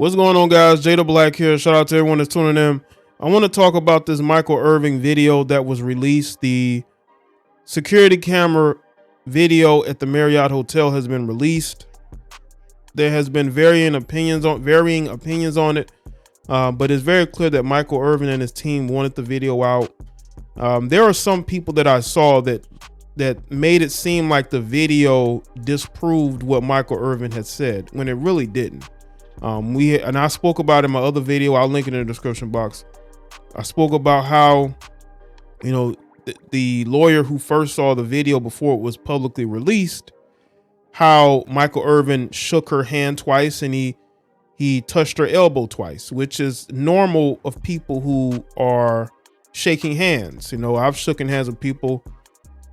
What's going on, guys? Jay the Black here. Shout out to everyone that's tuning in. I want to talk about this Michael Irvin video that was released. The security camera video at the Marriott Hotel has been released. There has been varying opinions on it, but it's very clear that Michael Irvin and his team wanted the video out. There are some people that I saw that made it seem like the video disproved what Michael Irvin had said when it really didn't. I spoke about in my other video. I'll link it in the description box. I spoke about how, the lawyer who first saw the video before it was publicly released, how Michael Irvin shook her hand twice and he touched her elbow twice, which is normal of people who are shaking hands. I've shaken hands with people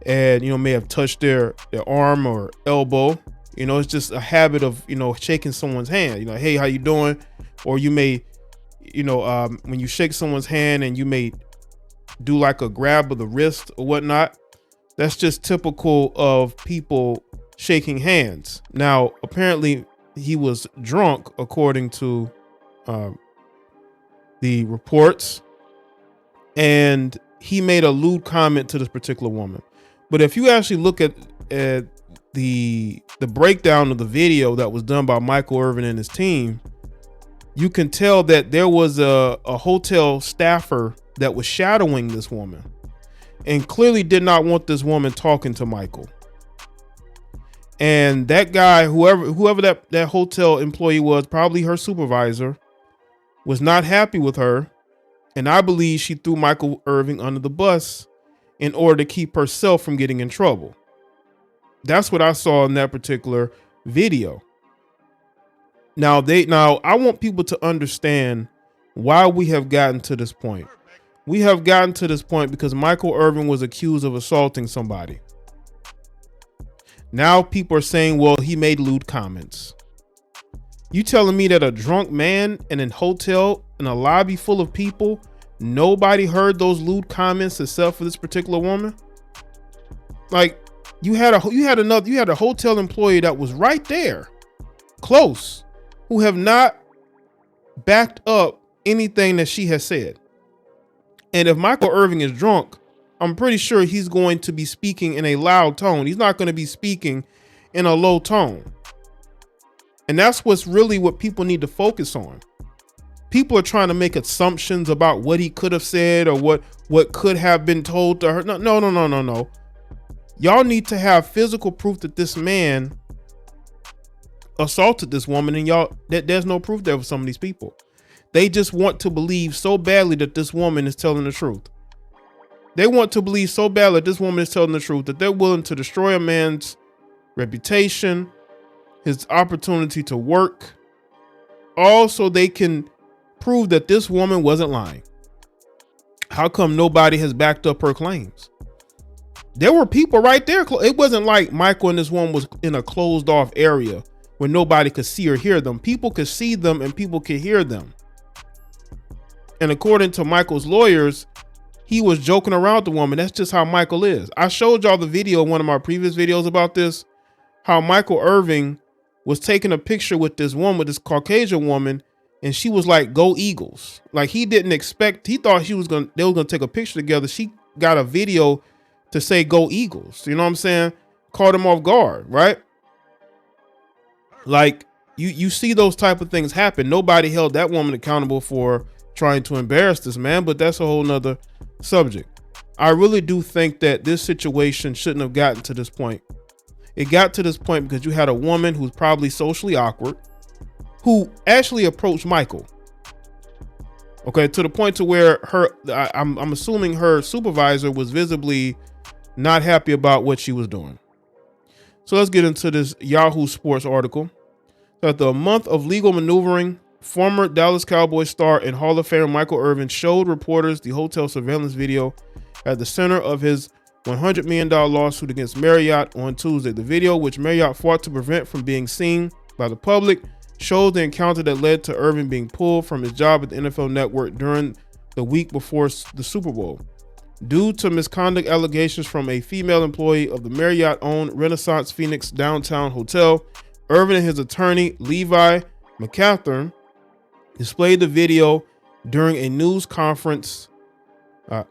and, may have touched their arm or elbow. It's just a habit of, shaking someone's hand, hey, how you doing? Or you may, when you shake someone's hand and you may do like a grab of the wrist or whatnot, that's just typical of people shaking hands. Now, apparently he was drunk, according to the reports, and he made a lewd comment to this particular woman. But if you actually look at the breakdown of the video that was done by Michael Irvin and his team, you can tell that there was a hotel staffer that was shadowing this woman and clearly did not want this woman talking to Michael. And that guy, whoever that hotel employee was, probably her supervisor, was not happy with her. And I believe she threw Michael Irvin under the bus in order to keep herself from getting in trouble. That's what I saw in that particular video. Now I want people to understand why we have gotten to this point. We have gotten to this point because Michael Irvin was accused of assaulting somebody. Now people are saying, well, he made lewd comments. You telling me that a drunk man in a hotel in a lobby full of people, nobody heard those lewd comments except for this particular woman? Like, you had a hotel employee that was right there, close, who have not backed up anything that she has said. And if Michael Irvin is drunk, I'm pretty sure he's going to be speaking in a loud tone. He's not going to be speaking in a low tone. And that's what people need to focus on. People are trying to make assumptions about what he could have said or what could have been told to her. No. Y'all need to have physical proof that this man assaulted this woman, and there's no proof there for some of these people. They just want to believe so badly that this woman is telling the truth. They want to believe so badly that this woman is telling the truth that they're willing to destroy a man's reputation, his opportunity to work, all so they can prove that this woman wasn't lying. How come nobody has backed up her claims? There were people right there. It wasn't like Michael and this woman was in a closed off area where nobody could see or hear them. People could see them and people could hear them. And according to Michael's lawyers, he was joking around with the woman. That's just how Michael is. I showed y'all the video in one of my previous videos about this, how Michael Irvin was taking a picture with this woman, this Caucasian woman, and she was like, "Go Eagles." Like, he thought they was gonna take a picture together. She got a video to say "Go Eagles." You know what I'm saying? Caught him off guard, right? Like, you see those type of things happen. Nobody held that woman accountable for trying to embarrass this man, but that's a whole nother subject. I really do think that this situation shouldn't have gotten to this point. It got to this point because you had a woman who's probably socially awkward, who actually approached Michael. Okay, to the point to where I'm assuming her supervisor was visibly not happy about what she was doing. So let's get into this Yahoo Sports article. After a month of legal maneuvering, former Dallas Cowboys star and Hall of Famer Michael Irvin showed reporters the hotel surveillance video at the center of his $100 million lawsuit against Marriott on Tuesday. The video, which Marriott fought to prevent from being seen by the public, shows the encounter that led to Irvin being pulled from his job at the NFL Network during the week before the Super Bowl, due to misconduct allegations from a female employee of the Marriott-owned Renaissance Phoenix downtown hotel. Irvin and his attorney, Levi McCathern, displayed the video during a news conference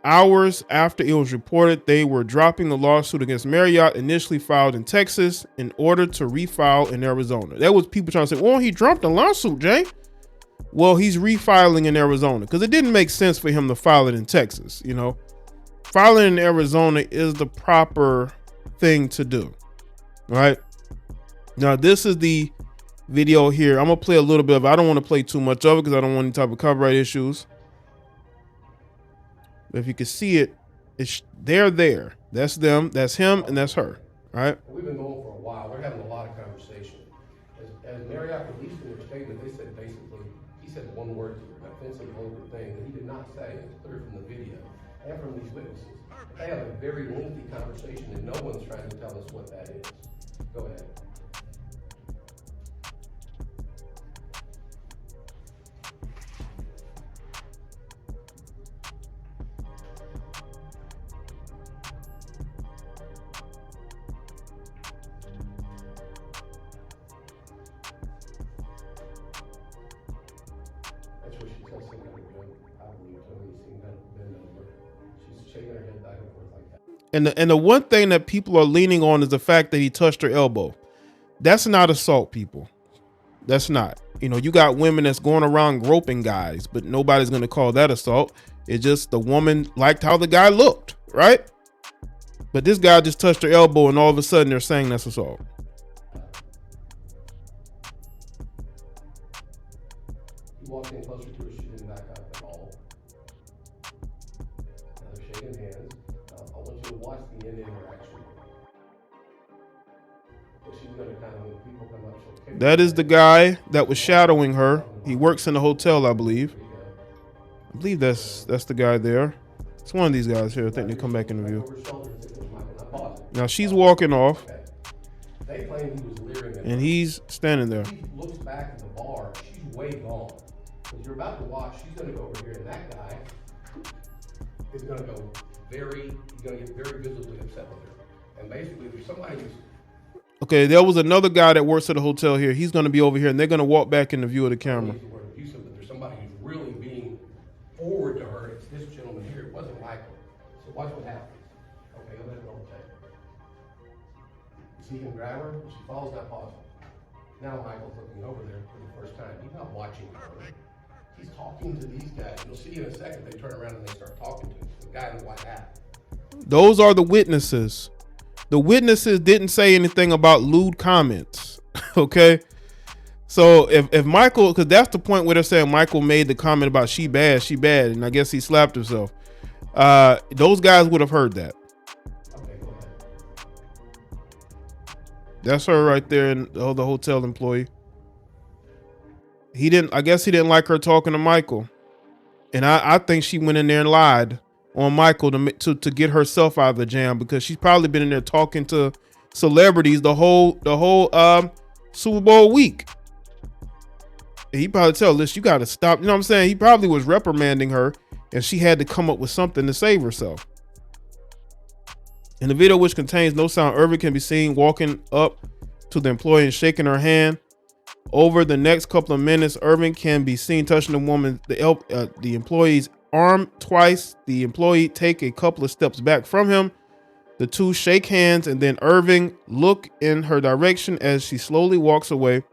hours after it was reported they were dropping the lawsuit against Marriott, initially filed in Texas, in order to refile in Arizona. That was people trying to say, well, he dropped the lawsuit, Jay. Well, he's refiling in Arizona because it didn't make sense for him to file it in Texas. You know, filing in Arizona is the proper thing to do. All right. Now, this is the video here. I'm going to play a little bit of it. I don't want to play too much of it because I don't want any type of copyright issues. But if you can see it, they're there. That's them, that's him, and that's her. All right. We've been going for a while. We're having a lot of conversation. As Marriott released in their statement, they said basically, he said one word to her, an offensive, vulgar thing that he did not say. It's clear from the video and from these witnesses. They have a very lengthy conversation, and no one's trying to tell us what that is. Go ahead. That's where she tells somebody to go. I believe Tony seen her bend over. She's shaking her head back and forth like that. And the one thing that people are leaning on is the fact that he touched her elbow. That's not assault, people. That's not. You know, you got women that's going around groping guys, but nobody's going to call that assault. It's just the woman liked how the guy looked, right? But this guy just touched her elbow, and all of a sudden they're saying that's assault. He walked in closer to her. She didn't back up at all. Now they're shaking hands. I want you to watch the end interaction. But she's going to kind of, when people come up, she'll kick. That is the guy that was shadowing her. He works in the hotel, I believe. I believe that's the guy there. It's one of these guys here. I think they come back in the view. Now she's walking off, They claim he was leering at her. and he's standing there. He looks back at the bar. She's way gone. Because you're about to watch, she's going to go over here, and that guy is going to go he's going to get very visibly upset with her. And basically, there's somebody who's Okay, there was another guy that works at the hotel here. He's going to be over here, and they're going to walk back in the view of the camera. the word abusive, but there's somebody who's really being forward to her. It's this gentleman here. It wasn't Michael. So watch what happens. Okay, go ahead and roll the tape. You see him grab her, she falls, now pause. Now Michael's looking over there for the first time. He's not watching her. He's talking to these guys. You'll see in a second they turn around and they start talking to him. The guy in the white hat. Those are the witnesses. The witnesses didn't say anything about lewd comments. Okay. So if Michael, because that's the point where they're saying Michael made the comment about she bad, and I guess he slapped himself. Those guys would have heard that. Okay, go ahead. That's her right there, and the hotel employee. I guess he didn't like her talking to Michael. And I think she went in there and lied on Michael to get herself out of the jam, because she's probably been in there talking to celebrities the whole Super Bowl week. And he probably tell Liz, you got to stop. You know what I'm saying? He probably was reprimanding her, and she had to come up with something to save herself. In the video, which contains no sound, Irvin can be seen walking up to the employee and shaking her hand. Over the next couple of minutes, Irvin can be seen touching the woman, the employee's arm twice. The employee take a couple of steps back from him. The two shake hands, and then Irvin look in her direction as she slowly walks away.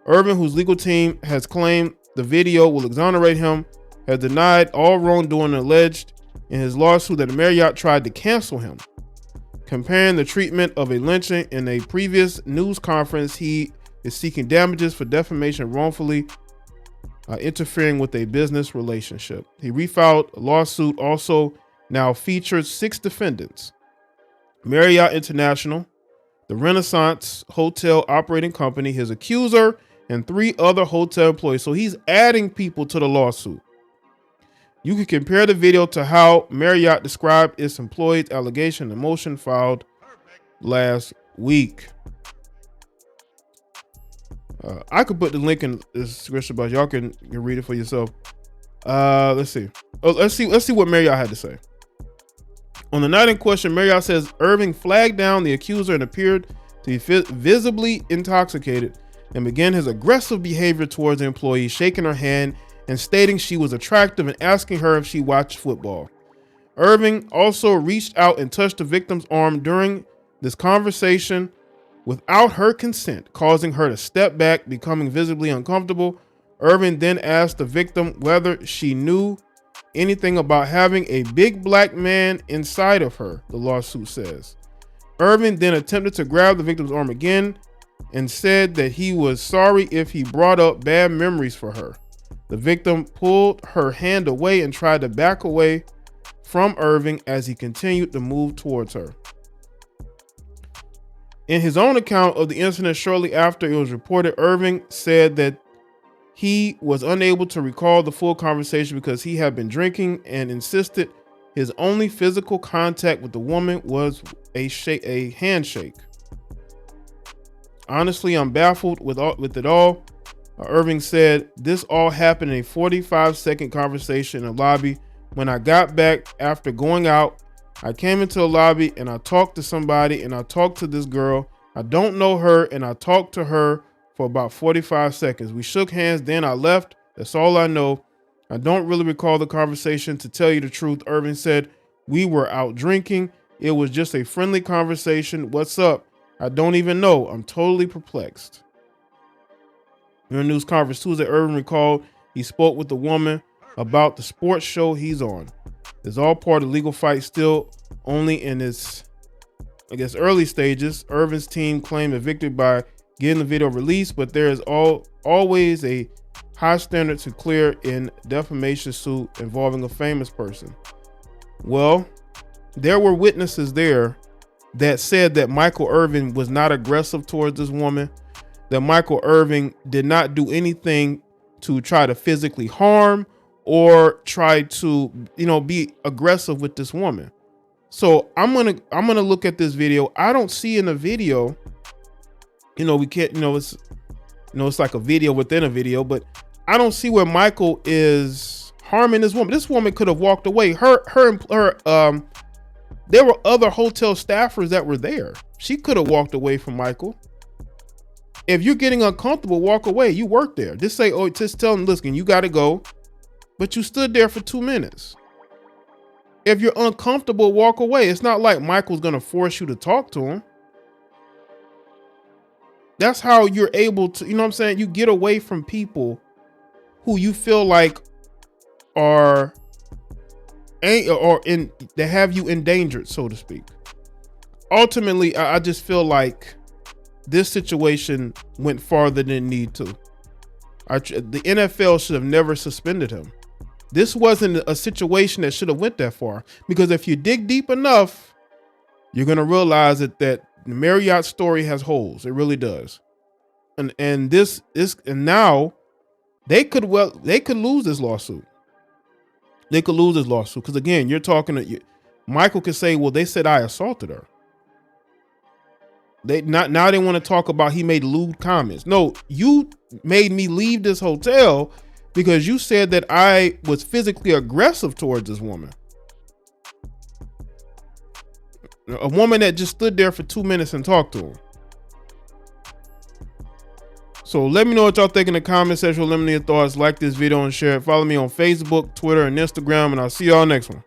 Irvin, whose legal team has claimed the video will exonerate him, has denied all wrongdoing alleged in his lawsuit that Marriott tried to cancel him. Comparing the treatment of a lynching in a previous news conference, he is seeking damages for defamation wrongfully interfering with a business relationship. He refiled a lawsuit, also now features 6 defendants: Marriott International, the Renaissance Hotel Operating Company, his accuser, and 3 other hotel employees. So he's adding people to the lawsuit. You can compare the video to how Marriott described its employees' allegation in the motion filed last week. I could put the link in the description, but y'all can read it for yourself. Let's see. Let's see what Marriott had to say. On the night in question, Marriott says Irving flagged down the accuser and appeared to be visibly intoxicated and began his aggressive behavior towards the employee, shaking her hand and stating she was attractive and asking her if she watched football. Irvin also reached out and touched the victim's arm during this conversation without her consent, causing her to step back, becoming visibly uncomfortable. Irvin then asked the victim whether she knew anything about having a big black man inside of her, the lawsuit says. Irvin then attempted to grab the victim's arm again and said that he was sorry if he brought up bad memories for her. The victim pulled her hand away and tried to back away from Irvin as he continued to move towards her. In his own account of the incident shortly after it was reported, Irvin said that he was unable to recall the full conversation because he had been drinking and insisted his only physical contact with the woman was a handshake. Honestly, I'm baffled with it all. Irving said this all happened in a 45-second conversation in the lobby. When I got back after going out, I came into the lobby and I talked to somebody and I talked to this girl. I don't know her and I talked to her for about 45 seconds. We shook hands, then I left. That's all I know. I don't really recall the conversation, to tell you the truth. Irvin said we were out drinking. It was just a friendly conversation. What's up? I don't even know. I'm totally perplexed. In a news conference Tuesday, Irvin recalled he spoke with the woman about the sports show he's on. It's all part of the legal fight, still only in its, early stages. Irvin's team claimed a victory by getting the video released, but there is always a high standard to clear in defamation suit involving a famous person. Well, there were witnesses there that said that Michael Irvin was not aggressive towards this woman, that Michael Irvin did not do anything to try to physically harm or try to, be aggressive with this woman. So I'm gonna look at this video. I don't see in the video, we can't, it's like a video within a video, but I don't see where Michael is harming this woman. This woman could have walked away. There were other hotel staffers that were there. She could have walked away from Michael. If you're getting uncomfortable, walk away. You work there. Just tell them, listen, you got to go. But you stood there for 2 minutes. If you're uncomfortable, walk away. It's not like Michael's going to force you to talk to him. That's how you're able to, you get away from people who you feel like they have you endangered, so to speak. Ultimately, I just feel like this situation went farther than it needed to. The NFL should have never suspended him. This wasn't a situation that should have went that far, because if you dig deep enough, you're going to realize that the Marriott story has holes. It really does. And now they could lose this lawsuit. They could lose this lawsuit because, again, you're talking to Michael could say, well, they said I assaulted her. Now they want to talk about he made lewd comments. No, you made me leave this hotel because you said that I was physically aggressive towards this woman. A woman that just stood there for 2 minutes and talked to him. So let me know what y'all think in the comment section. Let me know your thoughts. Like this video and share it. Follow me on Facebook, Twitter, and Instagram, and I'll see y'all next one.